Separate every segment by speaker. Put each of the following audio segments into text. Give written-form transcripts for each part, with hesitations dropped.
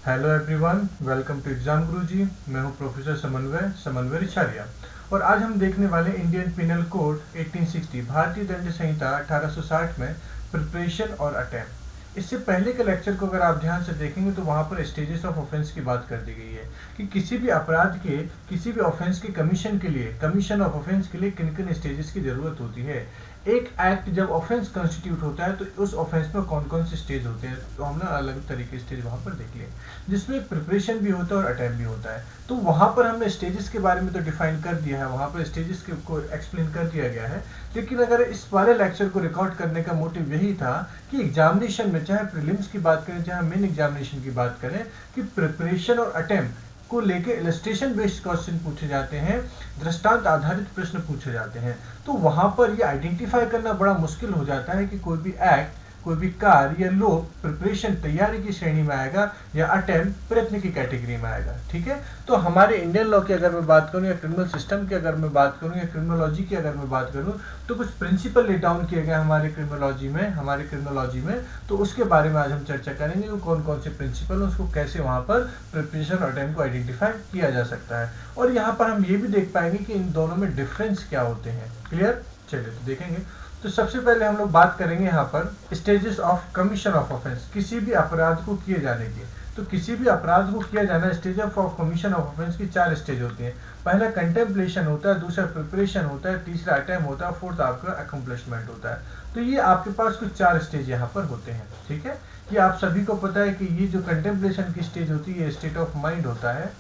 Speaker 1: Hello everyone, welcome to exam Guruji. मैं हूं professor समन्वय रिछारिया और आज हम देखने वाले इंडियन पिनल कोड 1860 भारतीय दंड संहिता 1860 में प्रिपरेशन और अटेम्प्ट। इससे पहले के लेक्चर को अगर आप ध्यान से देखेंगे तो वहां पर स्टेजेस ऑफ ऑफेंस की बात कर दी गई है कि किसी भी अपराध के किसी भी ऑफेंस के कमीशन ऑफ ऑफेंस के लिए किन किन स्टेजेस की जरूरत होती है। एक एक्ट जब ऑफेंस कंस्टिट्यूट होता है तो उस ऑफेंस में कौन कौन से स्टेज होते हैं, तो हमने अलग तरीके स्टेज वहां पर देख लिए, जिसमें प्रिपरेशन भी होता है और अटेम्प्ट भी होता है। तो वहां पर हमने स्टेजेस के बारे में तो डिफाइन कर दिया है, वहां पर स्टेजेस को एक्सप्लेन कर दिया गया है। लेकिन अगर इस वाले लेक्चर को रिकॉर्ड करने का मोटिव यही था कि एग्जामिनेशन में चाहे प्रीलिम्स की बात करें चाहे मेन एग्जामिनेशन की बात करें कि प्रिपरेशन और अटेम्प्ट को लेके इलस्ट्रेशन बेस्ड क्वेश्चन पूछे जाते हैं, दृष्टांत आधारित प्रश्न पूछे जाते हैं। तो वहां पर ये आइडेंटिफाई करना बड़ा मुश्किल हो जाता है कि कोई भी एक्ट, कोई भी कार्य या लोग प्रिपरेशन तैयारी की श्रेणी में आएगा या अटेम्प्ट प्रयत्न की कैटेगरी में आएगा। ठीक है, तो हमारे इंडियन लॉ की अगर मैं बात करूं या क्रिमिनल सिस्टम की अगर मैं बात करूं या क्रिमिनोलॉजी की अगर मैं बात करूं तो कुछ प्रिंसिपल ले डाउन किए गए हमारे क्रिमिनोलॉजी में। तो उसके बारे में आज हम चर्चा करेंगे कि कौन कौन से प्रिंसिपल है, उसको कैसे वहां पर प्रिपरेशन और अटेम्प्ट को आइडेंटिफाई किया जा सकता है। और यहाँ पर हम ये भी देख पाएंगे कि इन दोनों में डिफरेंस क्या होते हैं। क्लियर, चलिए तो देखेंगे। तो सबसे पहले हम लोग बात करेंगे यहाँ पर stages of commission of offence, किसी भी अपराध को किए जाने की। तो किसी भी अपराध को किया जाना, stage of commission of offence की 4 स्टेज होती हैं। पहला कंटेम्पलेशन होता है, दूसरा प्रिपरेशन होता है, तीसरा अटेम्प्ट होता है, फोर्थ आपका अकम्प्लिशमेंट होता है। तो ये आपके पास कुछ 4 स्टेज यहाँ पर होते हैं। ठीक है, ये आप सभी को पता है कि ये जो कंटेम्पलेशन की स्टेज होती है, स्टेट ऑफ माइंड होता है,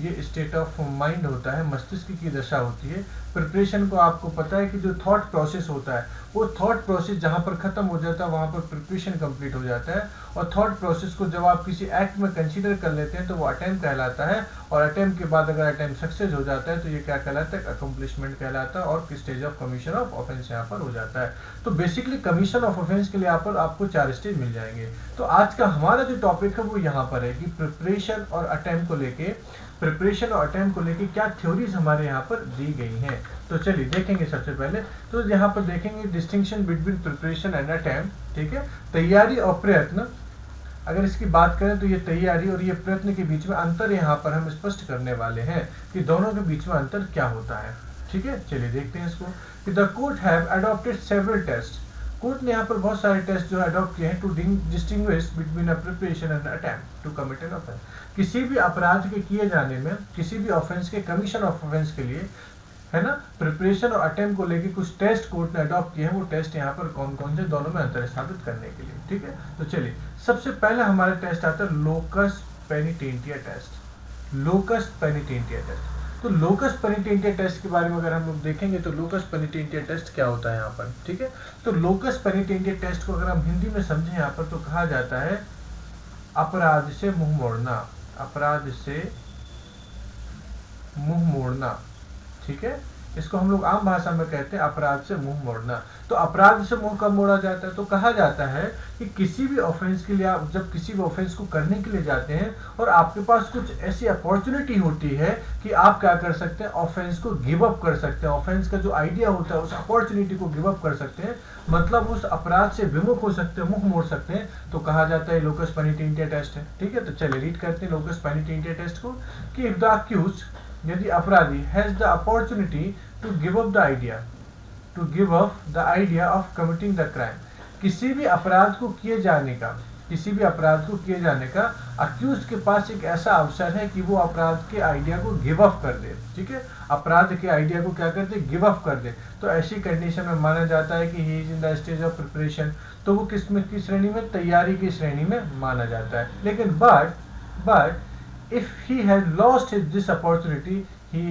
Speaker 1: ये स्टेट ऑफ माइंड होता है, मस्तिष्क की दशा होती है। प्रिपरेशन को आपको पता है कि जो थॉट प्रोसेस होता है, वो थॉट प्रोसेस जहां पर खत्म हो जाता है वहां पर प्रिपरेशन कंप्लीट हो जाता है। और थॉट प्रोसेस को जब आप किसी एक्ट में कंसीडर कर लेते हैं तो वो अटेम्प्ट कहलाता है। और अटेम्प्ट के बाद अगर अटेम्प्ट सक्सेस हो जाता है तो ये क्या कहलाता है, अकम्प्लिशमेंट कहलाता है और stage of commission of offence यहाँ पर हो जाता है। तो बेसिकली कमीशन ऑफ ऑफेंस के लिए यहाँ पर आपको 4 स्टेज मिल जाएंगे। तो आज का हमारा जो टॉपिक है वो यहाँ पर है कि प्रिपरेशन और अटेम्प्ट को लेके क्या थ्योरीज हमारे यहाँ पर दी गई हैं। तो चलिए देखेंगे। सबसे पहले तो यहाँ पर देखेंगे distinction between preparation and attempt. ठीक है, तैयारी और प्रयत्न, अगर इसकी बात करें तो ये तैयारी और ये प्रयत्न के बीच में अंतर यहाँ पर हम स्पष्ट करने वाले हैं कि दोनों के बीच में अंतर क्या होता है। ठीक है, चलिए देखते हैं इसको कि the court have adopted several test. Court ने यहाँ पर बहुत सारे टेस्ट जो अडॉप्ट किए हैं to distinguish between a preparation and attempt to commit an offence. किसी भी अपराध के किए जाने में, किसी भी ऑफेंस के कमीशन ऑफ ऑफेंस के लिए, है ना, प्रिपरेशन और अटेम्प्ट को लेके कुछ टेस्ट कोर्ट ने अडॉप्ट किए हैं। वो टेस्ट यहाँ पर कौन कौन से, दोनों में अंतर स्थापित करने के लिए। ठीक है, तो चलिए सबसे पहले हमारा टेस्ट आता है लोकस पेनिटेंटिया टेस्ट। लोकस पेनिटेंटिया टेस्ट, तो लोकस पेनिटेंटिया टेस्ट के बारे में अगर हम लोग देखेंगे तो लोकस पेनिटेंटिया टेस्ट क्या होता है यहाँ पर। ठीक है, तो लोकस पेनिटेंटिया टेस्ट को अगर हम हिंदी में समझें यहाँ पर तो कहा जाता है अपराध से मुंह मोड़ना, अपराध से मुंह मोड़ना। ठीक है, इसको हम लोग आम भाषा में कहते हैं अपराध से मुंह मोड़ना। तो अपराध से मुंह कब मोड़ा जाता है, तो कहा जाता है कि किसी भी ऑफेंस के लिए आप जब किसी भी ऑफेंस को करने के लिए जाते हैं और आपके पास कुछ ऐसी अपॉर्चुनिटी होती है कि आप क्या कर सकते हैं, ऑफेंस को गिव अप कर सकते हैं। ऑफेंस का जो आइडिया होता है उस अपॉर्चुनिटी को गिव अप कर सकते हैं, मतलब उस अपराध से विमुख हो सकते हैं, मुंह मोड़ सकते हैं। तो कहा जाता है लोकस पेनिटेंटिया टेस्ट है। ठीक है, तो चलिए रीड करते हैं लोकस पेनिटेंटिया टेस्ट को कि इफ द अक्यूज्ड, यदि अपराधी has the opportunity to give up the idea of committing the crime, किसी भी अपराध को किए जाने का अक्यूज के पास एक ऐसा अवसर है कि वो अपराध के आइडिया को गिव अप कर दे। ठीक है, अपराध के आइडिया को क्या कर दे, गिव अप कर दे। तो ऐसी कंडीशन में माना जाता है कि he is in the stage of preparation, तो वो किस श्रेणी में, तैयारी की श्रेणी में माना जाता है। लेकिन but if he has lost this opportunity, he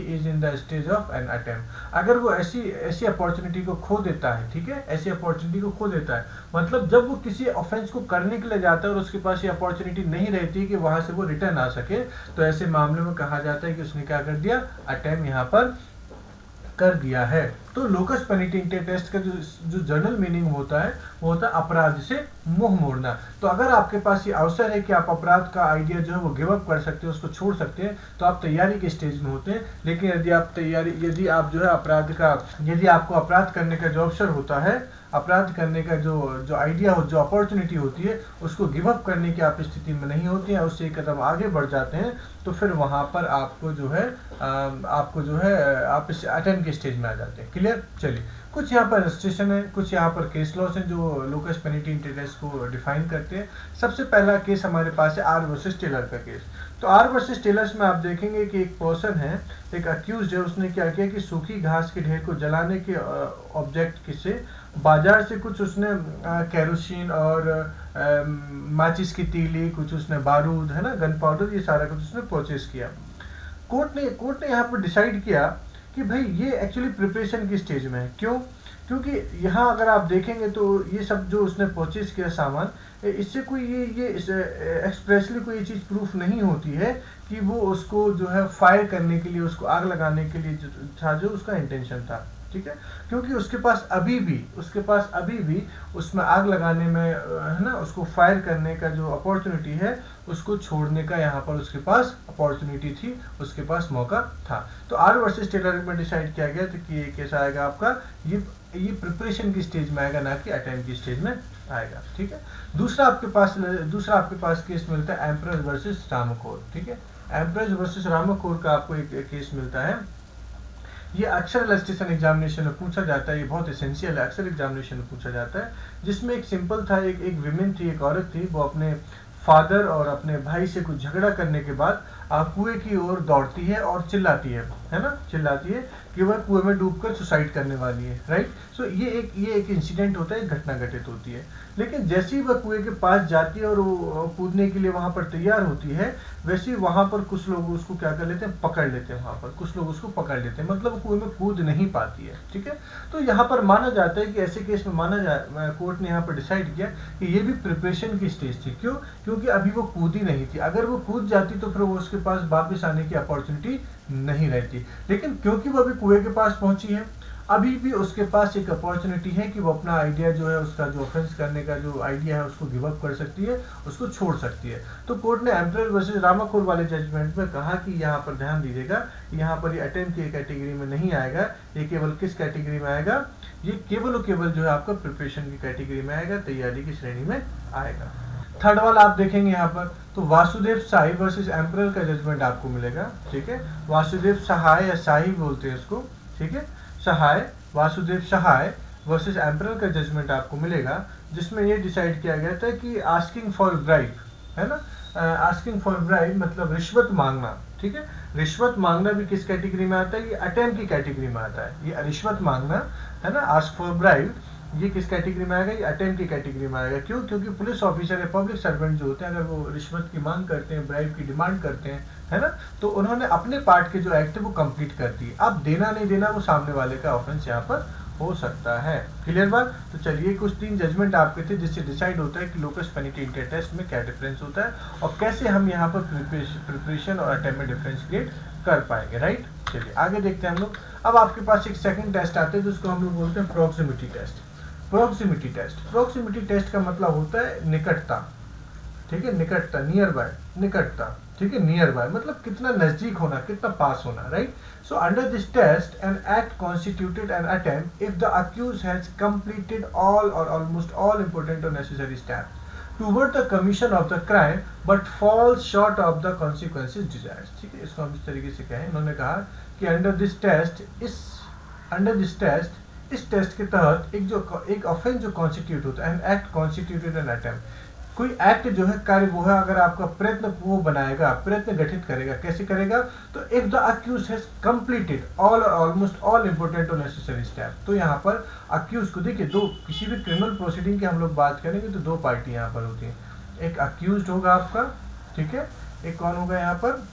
Speaker 1: is in the stage of an attempt। अगर वो ऐसी अपॉर्चुनिटी को खो देता है, ठीक है, ऐसी अपॉर्चुनिटी को खो देता है, मतलब जब वो किसी ऑफेंस को करने के लिए जाता है और उसके पास ये अपॉर्चुनिटी नहीं रहती कि वहां से वो रिटर्न आ सके, तो ऐसे मामले में कहा जाता है कि उसने क्या कर दिया, अटेम्प्ट यहाँ पर कर दिया है। तो लोकस पेनिटेंटिया टेस्ट का जो जनरल मीनिंग होता है वो होता है अपराध से मुंह मोड़ना। तो अगर आपके पास ये अवसर है कि आप अपराध का आइडिया जो है वो गिव अप कर सकते हैं, उसको छोड़ सकते हैं, तो आप तैयारी के स्टेज में होते हैं। लेकिन यदि आपको अपराध करने का जो अवसर होता है, अपराध करने का जो जो आइडिया हो, जो अपॉर्चुनिटी होती है, उसको गिव अप करने की आप स्थिति में नहीं होती हैं, उससे एक कदम आगे बढ़ जाते हैं, तो फिर वहाँ पर आपको जो है आप इस अटेम्प्ट के स्टेज में आ जाते हैं। क्लियर? चलिए, कुछ यहाँ पर रेस्ट्रिक्शन है, कुछ यहाँ पर केस लॉस हैं जो लोकस पेनिटी इंटेरेस्ट को डिफाइन करते हैं। सबसे पहला केस हमारे पास है आर वर्सेस टेलर का केस। तो आर वर्सेस टेलर्स में आप देखेंगे कि एक पर्सन है, एक अक्यूज है, उसने क्या किया कि सूखी घास के ढेर को जलाने के ऑब्जेक्ट से बाजार से कुछ उसने केरोसिन और माचिस की तीली, कुछ उसने बारूद, है ना, गन पाउडर, ये सारा कुछ उसने परचेज किया। कोर्ट ने यहाँ पर डिसाइड किया कि भाई ये एक्चुअली प्रिपरेशन की स्टेज में है। क्यों? क्योंकि यहाँ अगर आप देखेंगे तो ये सब जो उसने परचेज किया सामान, इससे कोई ये एक्सप्रेसली कोई ये चीज़ प्रूफ नहीं होती है कि वो उसको जो है फायर करने के लिए, उसको आग लगाने के लिए जो उसका इंटेंशन था। ठीक है? क्योंकि उसके पास अभी भी उसमें आग लगाने में, है ना, उसको फायर करने का जो अपॉर्चुनिटी है, उसको छोड़ने का यहाँ पर उसके पास अपॉर्चुनिटी थी, उसके पास मौका था। तो आर वर्सेस टेलर में डिसाइड किया गया था कि ये कैसा आएगा आपका, ये प्रिपरेशन की स्टेज में आएगा, ना कि अटेम्प्ट की स्टेज में आएगा। ठीक है? दूसरा आपके पास केस मिलता है एम्परर वर्सेस रामाकोर। ठीक है? एम्परर वर्सेस रामाकोर का आपको एक केस मिलता है। ये अक्सर इलस्ट्रेशन एग्जामिनेशन में पूछा जाता है, ये बहुत एसेंशियल है, अक्सर एग्जामिनेशन में पूछा जाता है। जिसमें एक सिंपल था, एक विमेन थी, एक औरत थी, वो अपने फादर और अपने भाई से कुछ झगड़ा करने के बाद कुएं की ओर दौड़ती है और चिल्लाती है ना, चिल्लाती है कि वह कुएं में डूबकर सुसाइड करने वाली है। राइट? सो ये एक इंसिडेंट होता है, एक घटना घटित होती है। लेकिन जैसे ही वह कुएं के पास जाती है और वो कूदने के लिए वहां पर तैयार होती है, वैसे ही वहां पर कुछ लोग उसको क्या कर लेते हैं, पकड़ लेते हैं। वहां पर कुछ लोग उसको पकड़ लेते हैं, मतलब कुएं में कूद नहीं पाती है। ठीक है? तो यहाँ पर माना जाता है कि ऐसे केस में कोर्ट ने यहाँ पर डिसाइड किया कि ये भी प्रिपरेशन की स्टेज थी। क्यों? क्योंकि अभी वो कूदी नहीं थी। अगर वो कूद जाती तो फिर वो उसके पास वापस आने की अपॉर्चुनिटी नहीं रहती। लेकिन क्योंकि वो अभी कुएं के पास पहुंची है, अभी भी उसके पास एक अपॉर्चुनिटी है कि वो अपना आइडिया जो है, उसका जो ऑफेंस करने का जो आइडिया है, उसको गिव अप कर सकती है, उसको छोड़ सकती है। तो कोर्ट ने एम्परर वर्सेस रामाकोर वाले जजमेंट में कहा कि यहाँ पर ध्यान दीजिएगा, यहाँ पर ये अटेम्प्ट की कैटेगरी में नहीं आएगा। ये केवल किस कैटेगरी में आएगा? ये केवल जो है आपका प्रिपरेशन की कैटेगरी में आएगा, तैयारी की श्रेणी में आएगा। थर्ड वाला आप देखेंगे यहाँ पर, तो वासुदेव साई वर्सेस एम्परर का जजमेंट आपको मिलेगा। ठीक है? वासुदेव सहाय या साई बोलते हैं इसको। ठीक है? वासुदेव सहाय वर्सेस एम्परर का जजमेंट आपको मिलेगा, जिसमें ये डिसाइड किया गया था कि आस्किंग फॉर ब्राइब, है ना, आस्किंग फॉर ब्राइब मतलब रिश्वत मांगना। ठीक है? रिश्वत मांगना भी किस कैटेगरी में आता है? ये अटेम्प्ट की कैटेगरी में आता है। ये रिश्वत मांगना, है ना, आस्क फॉर ब्राइब, ये किस कैटेगरी में आएगा? ये अटेम्प्ट की कैटेगरी में आएगा। क्यों? क्योंकि पुलिस ऑफिसर या पब्लिक सर्वेंट जो होते हैं, अगर वो रिश्वत की मांग करते हैं, ब्राइब की डिमांड करते हैं, है ना, तो उन्होंने अपने पार्ट के जो एक्ट है वो कंप्लीट कर दी। अब देना नहीं देना वो सामने वाले का ऑफेंस यहाँ पर हो सकता है। क्लियर बात? तो चलिए, कुछ 3 जजमेंट आपके थे जिससे डिसाइड होता है कि लोकस पेनिटी इंटेरेस्ट में क्या डिफरेंस होता है और कैसे हम यहाँ पर प्रिपरेशन और अटेम्प्ट में डिफरेंस क्रिएट कर पाएंगे। राइट? चलिए आगे देखते हैं हम लोग। अब आपके पास एक सेकंड टेस्ट आता है जिसको हम लोग बोलते हैं प्रॉक्सिमिटी टेस्ट। प्रॉक्सिमिटी टेस्ट का मतलब होता है निकटता। ठीक है? निकटता, नियर बाय, निकटता। ठीक है? नियर बाय मतलब कितना नजदीक होना, कितना पास होना। Right? So under this test an act constituted an attempt if the accuse has completed all और ऑलमोस्ट ऑल इंपॉर्टेंट और necessary steps toward the commission of the crime but falls short of the consequences desired. ठीक है? इसको हम इस तरीके से कहें, इन्होंने कहा कि अंडर दिस टेस्ट, इस टेस्ट के तहत एक ऑफेंस जो कॉन्स्टिट्यूट होता है, N act constituted an attempt, कोई एक्ट जो है, कार्य वो है, अगर आपका प्रयत्न वो बनाएगा, प्रयत्न गठित करेगा। कैसे करेगा? तो if the accuse has completed all और ऑलमोस्ट ऑल इंपॉर्टेंट और नेसेसरी स्टेप। तो यहाँ पर अक्यूज को देखिए, दो, किसी भी क्रिमिनल प्रोसीडिंग की हम लोग बात करेंगे तो 2 पार्टी यहाँ पर होती है। एक अक्यूज होगा आपका, ठीक है, एक कौन होगा यहाँ पर,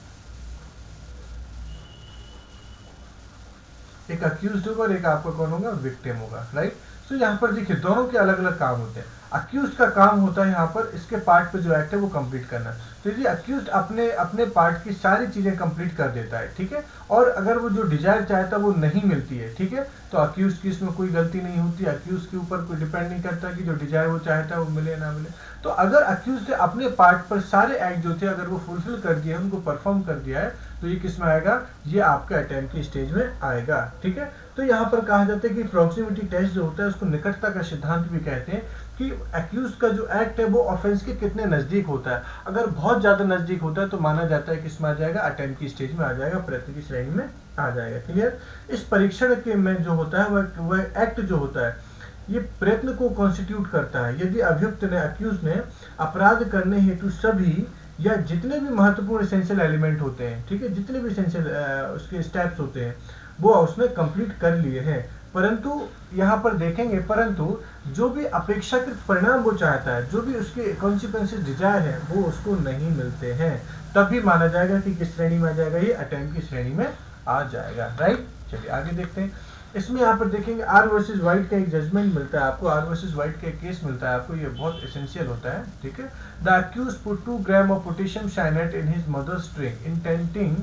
Speaker 1: एक अक्यूज्ड होगा और एक आपका कौन होगा, विक्टिम होगा। राइट? तो यहाँ पर देखिए दोनों के अलग अलग काम होते हैं। अक्यूज्ड का काम होता है यहाँ पर इसके पार्ट पे जो एक्ट है वो कंप्लीट करना। तो यदि अक्यूज्ड अपने पार्ट की सारी चीजें कंप्लीट कर देता है, ठीक है, और अगर वो जो डिजायर चाहता है वो नहीं मिलती है, ठीक है, तो अक्यूज्ड की इसमें कोई गलती नहीं होती। अक्यूज्ड के ऊपर कोई डिपेंड नहीं करता कि जो डिजायर वो चाहता है वो मिले ना मिले। तो अगर अक्यूज्ड ने अपने पार्ट पर सारे एक्ट जो थे अगर वो फुलफिल कर दिया है, उनको परफॉर्म कर दिया है, तो ये किस में आएगा, ये आपका अटेम्प्ट की स्टेज में आएगा। ठीक है? तो यहाँ पर कहा जाता है कि प्रॉक्सिमिटी टेस्ट जो होता है उसको निकटता का सिद्धांत भी कहते हैं, कि एक्यूज का जो एक्ट है वो ऑफेंस के कितने नजदीक होता है। अगर बहुत ज्यादा नजदीक होता है तो माना जाता है कि इसमें आ जाएगा, अटेम्प्ट की स्टेज में आ जाएगा, प्रयत्न की श्रेणी में आ जाएगा। क्लियर। इस परीक्षण के में जो होता है वह एक्ट जो होता है ये प्रयत्न को कॉन्स्टिट्यूट करता है यदि अभियुक्त ने, अक्यूज ने अपराध करने हेतु सभी या जितने भी महत्वपूर्ण एसेंशियल एलिमेंट होते हैं, ठीक है, जितने भी एसेंशियल उसके स्टेप्स होते हैं वो उसने कंप्लीट कर लिए हैं, परंतु यहाँ पर देखेंगे, परंतु जो भी अपेक्षाकृत परिणाम वो चाहता है, जो भी उसके कॉन्सिक्वेंसेस डिजायर है वो उसको नहीं मिलते हैं, तब भी माना जाएगा कि किस श्रेणी में आ जाएगा, ये अटेम्प्ट की श्रेणी में आ जाएगा। राइट, चलिए आगे देखते हैं। इसमें यहाँ पर देखेंगे आर वर्सेस वाइट का एक जजमेंट मिलता है आपको, आर वर्सेस वाइट का एक केस मिलता है आपको, ये बहुत एसेंशियल होता है। ठीक है। The accused put 2 gram of potassium cyanide in his mother's drink intending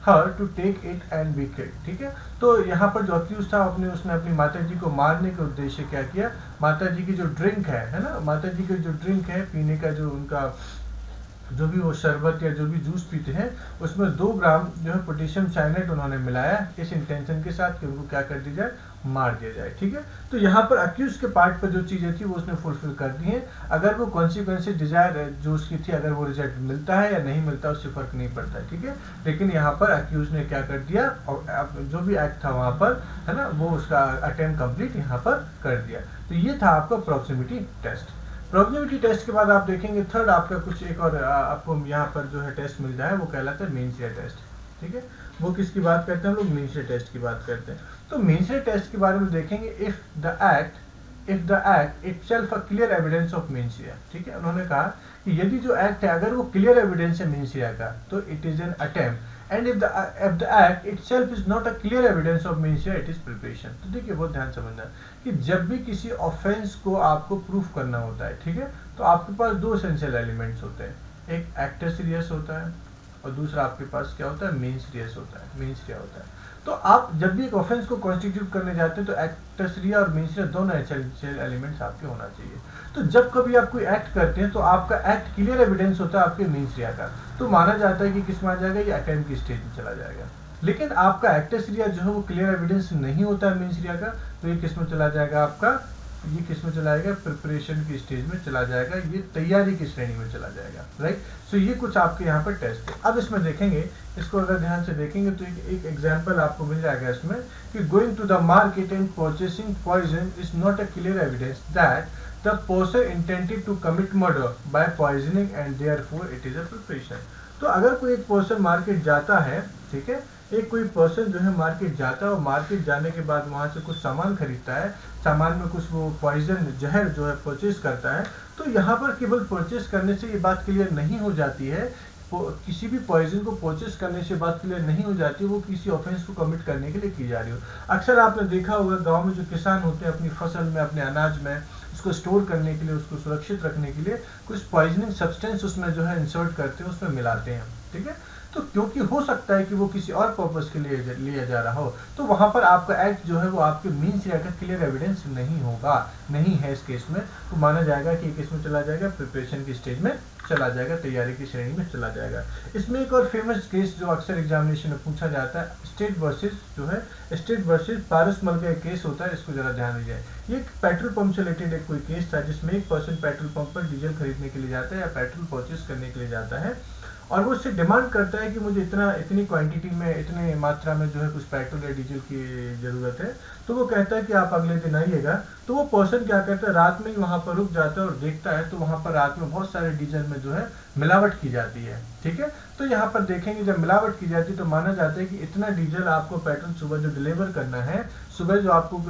Speaker 1: her to take it and be killed. ठीक है। तो यहाँ पर जो अक्यूज था उसने अपनी माता जी को मारने के उद्देश्य क्या किया, माता जी की जो ड्रिंक है ना, माता जी की जो ड्रिंक है, पीने का जो उनका जो भी वो शरबत या जो भी जूस पीते हैं उसमें 2 ग्राम जो है पोटेशियम साइनाइड उन्होंने मिलाया इस इंटेंशन के साथ कि उनको क्या कर दिया जाए, मार दिया जाए। ठीक है। तो यहाँ पर अक्यूज के पार्ट पर जो चीजें थी वो उसने फुलफिल कर दी हैं। अगर वो कॉन्सिक्वेंसेज डिजायर जो उसकी थी, अगर वो रिजल्ट मिलता है या नहीं मिलता उससे फर्क नहीं पड़ता है। ठीक है। लेकिन यहाँ पर अक्यूज ने क्या कर दिया, और जो भी एक्ट था वहां पर है ना, वो उसका अटेम्प्ट कंप्लीट यहाँ पर कर दिया। तो ये था आपका प्रॉक्सिमिटी टेस्ट। प्रॉक्सिमिटी टेस्ट के बाद आप देखेंगे थर्ड आपका कुछ एक और आपको यहाँ पर जो है टेस्ट मिल जाए, वो कहलाता है मीन स्क्वेयर टेस्ट। ठीक है। वो किसकी बात करते हैं हम लोग, मीन स्क्वेयर टेस्ट की बात करते हैं। तो मीन स्क्वेयर टेस्ट के बारे में देखेंगे, if the act itself a clear evidence of mean square. ठीक है। उन्होंने कहा कि यदि जो एक्ट है अगर वो क्लियर एविडेंस है मीन स्क्वेयर का तो it is an attempt, and if the act itself is not a clear evidence of means it is preparation। तो देखिए बहुत ध्यान समझना कि जब भी किसी ऑफेंस को आपको प्रूफ करना होता है, ठीक है, तो आपके पास 2 एसेंशियल एलिमेंट्स होते हैं, एक एक्टस रियस होता है और दूसरा आपके पास क्या होता है, मीन्स रियस होता है, मीन्स रिया होता है। तो आप जब भी एक ऑफेंस को कॉन्स्टिट्यूट करने जाते हैं तो एक्टस रिया और मीन्स रिया दोनों एसेंशियल एलिमेंट्स आपके होना चाहिए। तो जब कभी आप कोई एक्ट करते हैं तो आपका एक्ट क्लियर एविडेंस होता है आपके मीन्स रिया का, तो माना जाता है कि किस में आ जाएगा, ये अटेम्प्ट की स्टेज में चला जाएगा। लेकिन आपका एक्टस रिया जो है वो क्लियर एविडेंस नहीं होता है मीन्स रिया का, तो ये किस में चला जाएगा आपका, ये किस में चला जाएगा, प्रिपरेशन की स्टेज में चला जाएगा, ये तैयारी की श्रेणी में चला जाएगा। राइट। सो ये कुछ आपके यहाँ पर टेस्ट है। अब इसमें देखेंगे, इसको अगर ध्यान से देखेंगे तो एक एग्जांपल आपको मिल जाएगा इसमें कि going to the market and purchasing poison is not a clear evidence that the person intended to commit murder by poisoning and therefore it is a preparation। तो अगर कोई एक पर्सन मार्केट जाता है, ठीक है, एक कोई पर्सन जो है मार्केट जाता है और मार्केट जाने के बाद वहां से कुछ सामान खरीदता है, सामान में कुछ वो पॉइजन जहर जो है परचेज करता है, तो यहाँ पर केवल परचेज करने से ये बात क्लियर नहीं हो जाती है, किसी भी पॉइजन को परचेज करने से बात क्लियर नहीं हो जाती वो किसी ऑफेंस को कमिट करने के लिए की जा रही हो। अक्सर आपने देखा होगा गांव में जो किसान होते हैं अपनी फसल में, अपने अनाज में उसको स्टोर करने के लिए, उसको सुरक्षित रखने के लिए कुछ पॉइजनिंग सब्सटेंस उसमें जो है इंसर्ट करते हैं, उसमें मिलाते हैं। ठीक है। तो क्योंकि हो सकता है कि वो किसी और पर्पस के लिए लिया जा रहा हो, तो वहां पर आपका एक्ट जो है वो आपके मीन से का क्लियर एविडेंस नहीं होगा, नहीं है इस केस में, तो माना जाएगा कि केस में चला जाएगा, प्रिपरेशन की स्टेज में चला जाएगा, तैयारी की श्रेणी में चला जाएगा। इसमें एक और फेमस केस जो अक्सर एग्जामिनेशन में पूछा जाता है, स्टेट वर्सेस पारसमल का एक केस होता है, इसको जरा ध्यान दीजिए। ये पेट्रोल पंप से रिलेटेड एक कोई केस था जिसमें एक पर्सन पेट्रोल पंप पर डीजल खरीदने के लिए जाता है या पेट्रोल परचेज करने के लिए जाता है और वो उससे डिमांड करता है कि मुझे इतनी क्वांटिटी में, इतने मात्रा में जो है कुछ पेट्रोल या डीजल की जरूरत है। तो वो कहता है कि आप अगले दिन आइएगा। तो वो पर्सन क्या करता है, रात में ही वहां पर रुक जाता है और देखता है तो वहां पर रात में बहुत सारे डीजल में जो है मिलावट की जाती है। ठीक है। तो यहाँ पर देखेंगे जब मिलावट की जाती है तो माना जाता है कि इतना डीजल आपको पेट्रोल सुबह जो डिलीवर करना है, सुबह जो आपको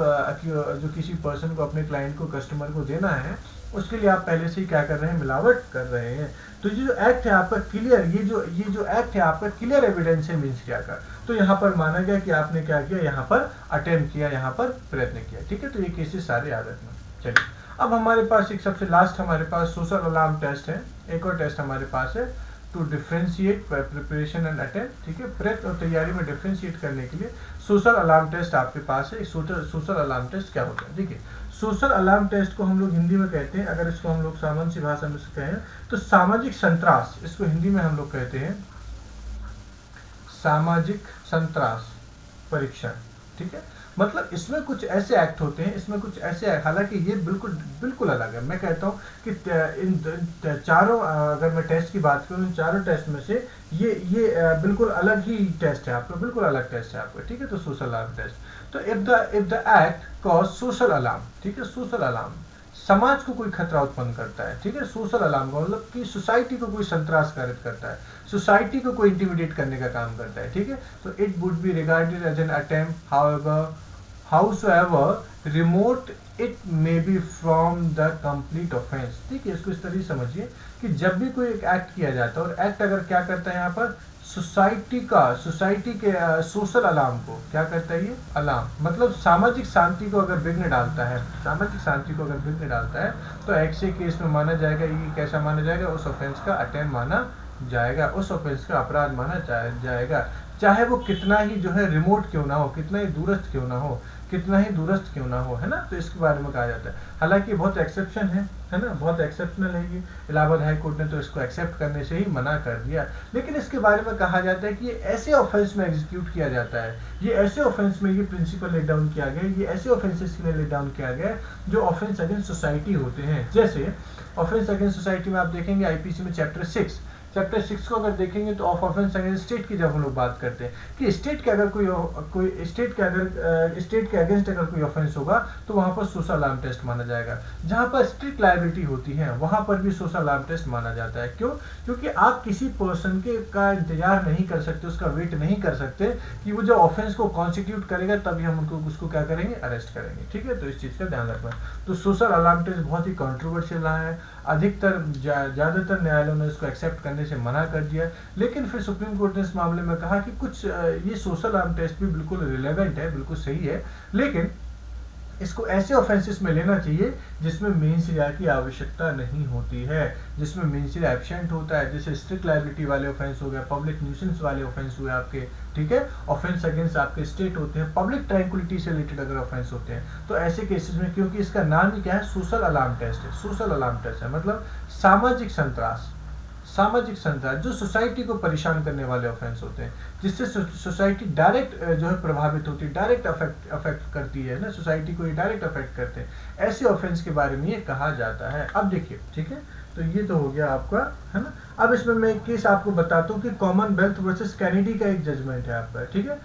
Speaker 1: जो किसी पर्सन को, अपने क्लाइंट को, कस्टमर को देना है, उसके लिए आप पहले से ही क्या कर रहे हैं, मिलावट कर रहे हैं। तो ये जो एक्ट है आपका क्लियर, ये जो एक्ट है आपका क्लियर एविडेंस है मीन्स क्या का, तो यहाँ पर माना गया कि आपने क्या किया, यहाँ पर अटेम्प्ट किया, यहाँ पर प्रयत्न किया। ठीक है। तो ये केसेस सारे याद रखना। चलिए अब हमारे पास एक सबसे लास्ट हमारे पास सोशल अलार्म टेस्ट है। एक और टेस्ट हमारे पास है to differentiate preparation and attempt. ठीक है। प्रयत्न और तैयारी में डिफ्रेंशिएट करने के लिए सोशल अलार्म टेस्ट आपके पास है। सोशल अलार्म टेस्ट क्या होता है, देखिए सोशल अलार्म टेस्ट को हम लोग हिंदी में कहते हैं, अगर इसको हम लोग सामान्य सी भाषा में कहें तो सामाजिक संत्रास, इसको हिंदी में हम लोग कहते हैं सामाजिक संत्रास परीक्षण। ठीक है। मतलब इसमें कुछ ऐसे एक्ट होते हैं, इसमें कुछ ऐसे, हालांकि ये बिल्कुल बिल्कुल अलग है। मैं कहता हूँ कि इन चारों, अगर मैं टेस्ट की बात करूँ, इन चारों टेस्ट में से ये बिल्कुल अलग ही टेस्ट है आपका, बिल्कुल अलग टेस्ट है आपका, ठीक है। तो सोशल अलार्म टेस्ट, तो if the act cause social alarm, ठीक है, सोशल अलार्म समाज को कोई खतरा उत्पन्न करता है, ठीक है। सोशल अलार्म का मतलब कि सोसाइटी को कोई संत्रास कारित करता है, सोसाइटी को कोई इंटिमिडेट करने का काम करता है, ठीक है। तो it would be regarded as an attempt howsoever remote it may be from the complete offence, ठीक है। इसको इस तरह समझिए कि जब भी कोई एक एक्ट किया जाता है, और एक्ट अगर क्या करता है यहाँ पर, सोसाइटी के सोशल अलार्म को क्या करता है, ये अलार्म मतलब सामाजिक शांति को अगर विघ्न डालता है, सामाजिक शांति को अगर विघ्न डालता है, तो एक्ट के केस में माना जाएगा, ये कैसा माना जाएगा, उस ऑफेंस का अटेम्प्ट माना जाएगा, उस ऑफेंस का अपराध माना जाएगा, चाहे वो कितना ही जो है रिमोट क्यों ना हो, कितना ही दूरस्थ क्यों ना हो, कितना ही दूरस्थ क्यों ना हो, है ना। तो इसके बारे में कहा जाता है। हालांकि बहुत एक्सेप्शन है ना, बहुत एक्सेप्शनल है ये। इलाहाबाद हाई कोर्ट ने तो इसको एक्सेप्ट करने से ही मना कर दिया, लेकिन इसके बारे में कहा जाता है कि ये ऐसे ऑफेंस में एग्जीक्यूट किया जाता है, ये ऐसे ऑफेंस में ये प्रिंसिपल लेट डाउन किया गया, ये ऐसे ऑफेंसेस के लिए लेट डाउन किया गया जो ऑफेंस अगेंस्ट सोसाइटी होते हैं। जैसे ऑफेंस अगेंस्ट सोसाइटी में आप देखेंगे आईपीसी में चैप्टर 6 को अगर देखेंगे तो ऑफ ऑफेंस अगेंस्ट स्टेट की जब हम लोग बात करते हैं कि स्टेट के अगर कोई स्टेट के अगेंस्ट अगर कोई ऑफेंस होगा, तो वहां पर सोशल अलार्म टेस्ट माना जाएगा। जहां पर स्ट्रिक्ट लायबिलिटी होती है, वहां पर भी सोशल अलार्म टेस्ट माना जाता है। क्यों? क्योंकि आप किसी पर्सन के का इंतजार नहीं कर सकते, उसका वेट नहीं कर सकते कि वो जो ऑफेंस को कॉन्स्टिट्यूट करेगा, तभी हम उसको क्या करेंगे, अरेस्ट करेंगे, ठीक है। तो इस चीज का ध्यान रखना। तो सोशल अलार्म टेस्ट बहुत ही कंट्रोवर्शियल रहा है, अधिकतर ज्यादातर न्यायालयों ने इसको एक्सेप्ट करने से मना कर दिया, लेकिन फिर सुप्रीम कोर्ट ने इस मामले में कहा कि कुछ ये सोशल अलार्म टेस्ट भी बिल्कुल रिलेवेंट है, बिल्कुल सही है, लेकिन इसको ऐसे ऑफेंसेस में लेना चाहिए जिसमें मेन सजा की आवश्यकता नहीं होती है, जिसमें मेन सजा एब्सेंट होता है, जैसे स्ट्रिक्ट लायबिलिटी वाले ऑफेंस हो गया, पब्लिक न्यूसेंस वाले ऑफेंस हुए आपके, ठीक है। ऑफेंस अगेंस्ट आपके स्टेट होते हैं, पब्लिक ट्रैंक्विलिटी से रिलेटेड अगर ऑफेंस होते हैं, तो ऐसे केसेस में, क्योंकि इसका नाम ही क्या है, सोशल अलार्म टेस्ट है, सोशल अलार्म टेस्ट है मतलब सामाजिक संत्रास, जो सोसाइटी को परेशान करने वाले ऑफेंस होते हैं, जिससे सोसाइटी डायरेक्ट जो है प्रभावित होती है, डायरेक्ट अफेक्ट करती है ना, सोसाइटी को ये डायरेक्ट अफेक्ट करते हैं, ऐसे ऑफेंस के बारे में ये कहा जाता है। अब देखिए, ठीक है, तो ये तो हो गया आपका, है ना। अब इसमें मैं एक केस आपको बताता हूँ कि कॉमनवेल्थ वर्सेस कैनेडी का एक जजमेंट है आपका, ठीक है।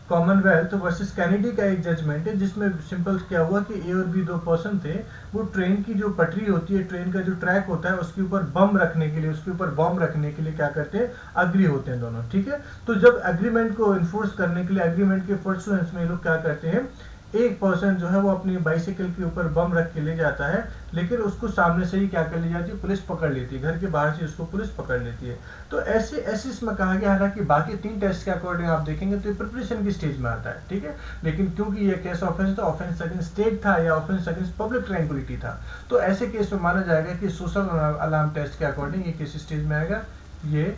Speaker 1: कॉमनवेल्थ वर्सेस कैनेडी का एक जजमेंट है, जिसमें सिंपल क्या हुआ कि ए और बी दो पर्सन थे, वो ट्रेन की जो पटरी होती है, ट्रेन का जो ट्रैक होता है, उसके ऊपर बम रखने के लिए क्या करते हैं, अग्री होते हैं दोनों, ठीक है। तो जब एग्रीमेंट को इन्फोर्स करने के लिए, एग्रीमेंट के परसुएंस में लोग क्या करते हैं, एक पर्सन जो है वो अपनी बाइसिकल के ऊपर बम रख के ले जाता है, लेकिन उसको सामने से ही क्या कर ली जाती है, पुलिस पकड़ लेती है, घर के बाहर से उसको पुलिस पकड़ लेती है। तो ऐसे इसमें कहा गया, हालांकि बाकी 3 टेस्ट के अकॉर्डिंग आप देखेंगे तो ये प्रिपरेशन की स्टेज में आता है, ठीक है, लेकिन क्योंकि ये केस ऑफेंस था, ऑफेंस अगेंस्ट स्टेट था या ऑफेंस अगेंस्ट पब्लिक ट्रैंक्विलिटी था, तो ऐसे केस में माना जाएगा कि सोशल अलार्म टेस्ट के अकॉर्डिंग ये किस स्टेज में आएगा, ये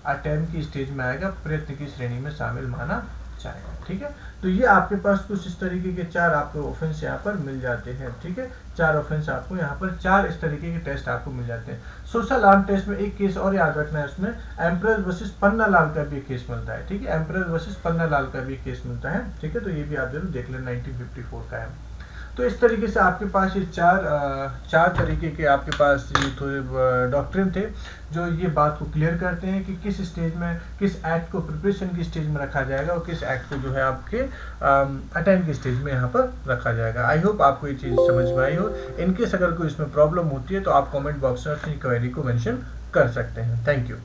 Speaker 1: अटेम्प्ट की स्टेज में आएगा, प्रयत्न की श्रेणी में शामिल माना जाएगा, ठीक है। तो ये आपके पास कुछ इस तरीके के 4 आपको ऑफेंस यहाँ पर मिल जाते हैं, ठीक है। 4 ऑफेंस आपको यहाँ पर 4 इस तरीके के टेस्ट आपको मिल जाते हैं। सोशल अलार्म टेस्ट में एक केस और याद रखना है, उसमें एम्प्रेस वर्सेस पन्नालाल का भी केस मिलता है, ठीक है, एम्प्रेस वर्सेस पन्नालाल का भी केस मिलता है, ठीक है। तो ये भी आप जरूर देख लें, 1954 का है। तो इस तरीके से आपके पास ये चार तरीके के आपके पास ये थोड़े डॉक्ट्रिन थे, जो ये बात को क्लियर करते हैं कि किस स्टेज में, किस एक्ट को प्रिपरेशन की स्टेज में रखा जाएगा और किस एक्ट को जो है आपके अटेम्प्ट की स्टेज में यहाँ पर रखा जाएगा। आई होप आपको ये चीज़ समझ में आई हो। इनकेस अगर कोई इसमें प्रॉब्लम होती है तो आप कमेंट बॉक्स में अपनी क्वेरी को मेंशन कर सकते हैं। Thank you.